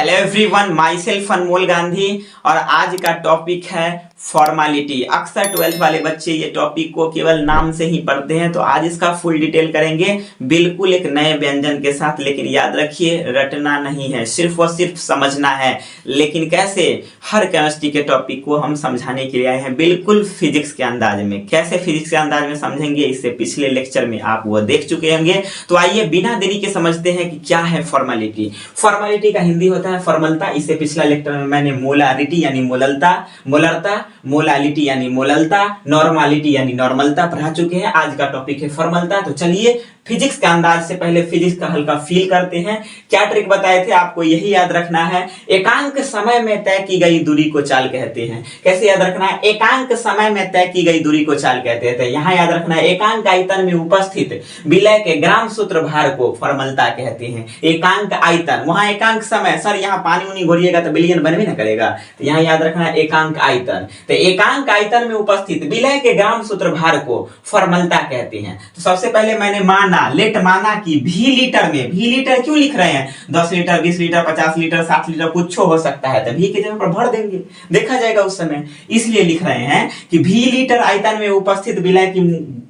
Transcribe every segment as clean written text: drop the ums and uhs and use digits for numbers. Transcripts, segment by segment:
Hello everyone, my self अनमोल गांधी और आज का टॉपिक है फॉर्मेलिटी। अक्सर 12th वाले बच्चे ये टॉपिक को केवल नाम से ही पढ़ते हैं, तो आज इसका फुल डिटेल करेंगे, बिल्कुल एक नए व्यंजन के साथ। लेकिन याद रखिए, रटना नहीं है, सिर्फ और सिर्फ समझना है। लेकिन कैसे? हर केमिस्ट्री के टॉपिक को हम समझाने के लिए आए हैं, बिल्कुल फिजिक्स के अंदाज में। कैसे फिजिक्स के अंदाज में समझेंगे, इससे पिछले लेक्चर में आप वो देख चुके होंगे। तो आइए बिना देरी के समझते हैं कि क्या है फॉर्मेलिटी। फॉर्मेलिटी का हिंदी होता है फॉर्मलता। इससे पिछला लेक्चर में मैंने मोलारिटी यानी मोलरता, मोलालिटी यानी मोललता, नॉर्मालिटी यानी नॉर्मलता पढ़ा चुके हैं। आज का टॉपिक है फॉर्मलता। तो चलिए फिजिक्स के अंदाज से पहले फिजिक्स का हल्का फील करते हैं। क्या ट्रिक बताए थे आपको, यही याद रखना है। एकांक समय में तय की गई दूरी को चाल कहते हैं। कैसे याद रखना है? एकांक समय में तय की गई दूरी को चाल कहते हैं। यहाँ याद रखना है, एकांक आयतन में उपस्थित विलय के ग्राम सूत्र भार को फॉर्मलता कहते हैं। एकांक आयतन, वहां एकांक समय, सर यहाँ पानी उनी घोरिएगा तो बिलियन बनवे ना करेगा, तो यहाँ याद रखना है एकांक आयतन। तो एकांक आयतन में उपस्थित विलय के ग्राम सूत्र भार को फॉर्मलता कहते हैं। तो सबसे पहले मैंने माना कि भी लीटर में, भी लीटर क्यों लिख रहे हैं? 10 लीटर, 20 लीटर, 50 लीटर, 60 लीटर कुछ हो सकता है, तो भी के जगह पर भर देंगे, देखा जाएगा उस समय। इसलिए लिख रहे हैं कि भी लीटर आयतन में उपस्थित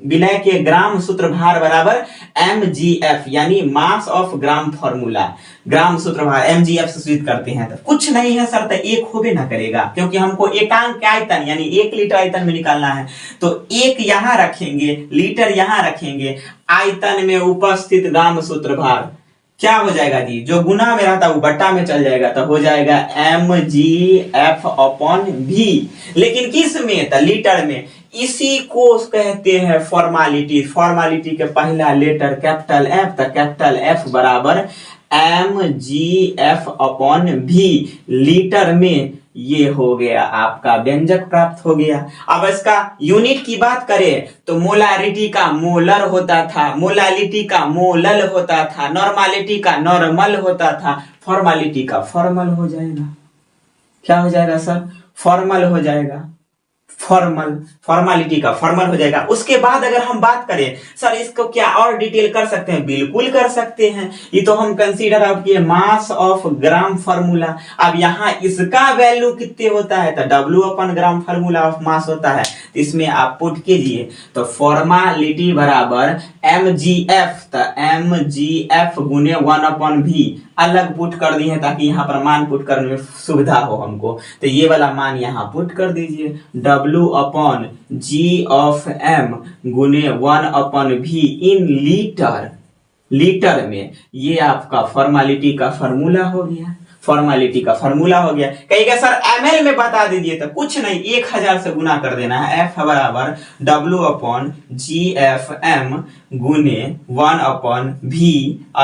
विलय के ग्राम सूत्र भार बराबर mgf यानी मास ऑफ ग्राम फॉर्मूला। ग्राम सूत्र भार mgf से सूचित करते हैं। तो कुछ नहीं है सर, तो एक होबे ना करेगा, क्योंकि हमको एकांक आयतन यानी 1 लीटर आयतन में निकालना है। तो 1 यहां रखेंगे, लीटर यहां रखेंगे, आयतन में उपस्थित ग्राम सूत्र भार क्या हो जाएगा जी? जो गुना में रहता है वो बट्टा में चल जाएगा, तो हो जाएगा mgf अपॉन v। लेकिन किस में? तो लीटर में। इसी को कहते हैं फॉर्मेलिटी। फॉर्मेलिटी के पहला लेटर कैपिटल F, तो कैपिटल F बराबर mgf अपॉन v। लीटर में ये हो गया, आपका व्यंजक प्राप्त हो गया। अब इसका यूनिट की बात करें तो मोलारिटी का मोलर होता था, मोलालिटी का मोलल होता था, नॉर्मालिटी का नॉर्मल होता था, फॉर्मेलिटी का फॉर्मल हो जाएगा। क्या हो जाएगा सर? फॉर्मल हो जाएगा। फॉर्मेलिटी का फॉर्मल हो जाएगा। उसके बाद अगर हम बात करें सर इसको क्या और डिटेल कर सकते हैं? बिल्कुल कर सकते हैं। ये तो हम कंसीडर अब किए मास ऑफ ग्राम फार्मूला। अब यहाँ इसका वैल्यू कितने होता है? तो W upon gram formula of mass होता है। तो इसमें आप पुट कीजिए, तो फॉर्मेलिटी बराबर mgf, तो mgf गुने 1/v अलग पुट कर दिए हैं ताकि यहाँ पर मान पुट करने में सुविधा हो हमको। तो ये वाला मान यहाँ पुट कर दीजिए, W upon G of M गुने 1/v इन लीटर। लीटर में ये आपका फॉर्मेलिटी का फॉर्मूला हो गया। फॉर्मेलिटी का फॉर्मूला हो गया। कहेगा सर ml में बता दीजिए, तो कुछ नहीं, 1000 से गुना कर देना है। F बराबर W अपॉन GFM गुने 1/v,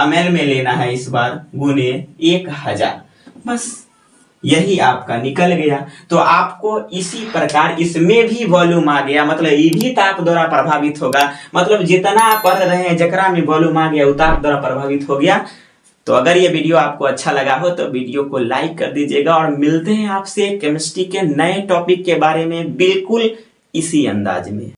ml में लेना है इस बार, गुने 1000। बस यही आपका निकल गया। तो आपको इसी प्रकार इसमें भी वॉल्यूम आ गया, मतलब ये भी ताप द्वारा प्रभावित होगा। मतलब जितना आप पढ़ रहे हैं, जकरा में वॉल्यूम आ गया वो ताप द्वारा प्रभावित हो गया। तो अगर ये वीडियो आपको अच्छा लगा हो तो वीडियो को लाइक कर दीजिएगा, और मिलते हैं आपसे केमिस्ट्री के नए टॉपिक के बारे में बिल्कुल इसी अंदाज में।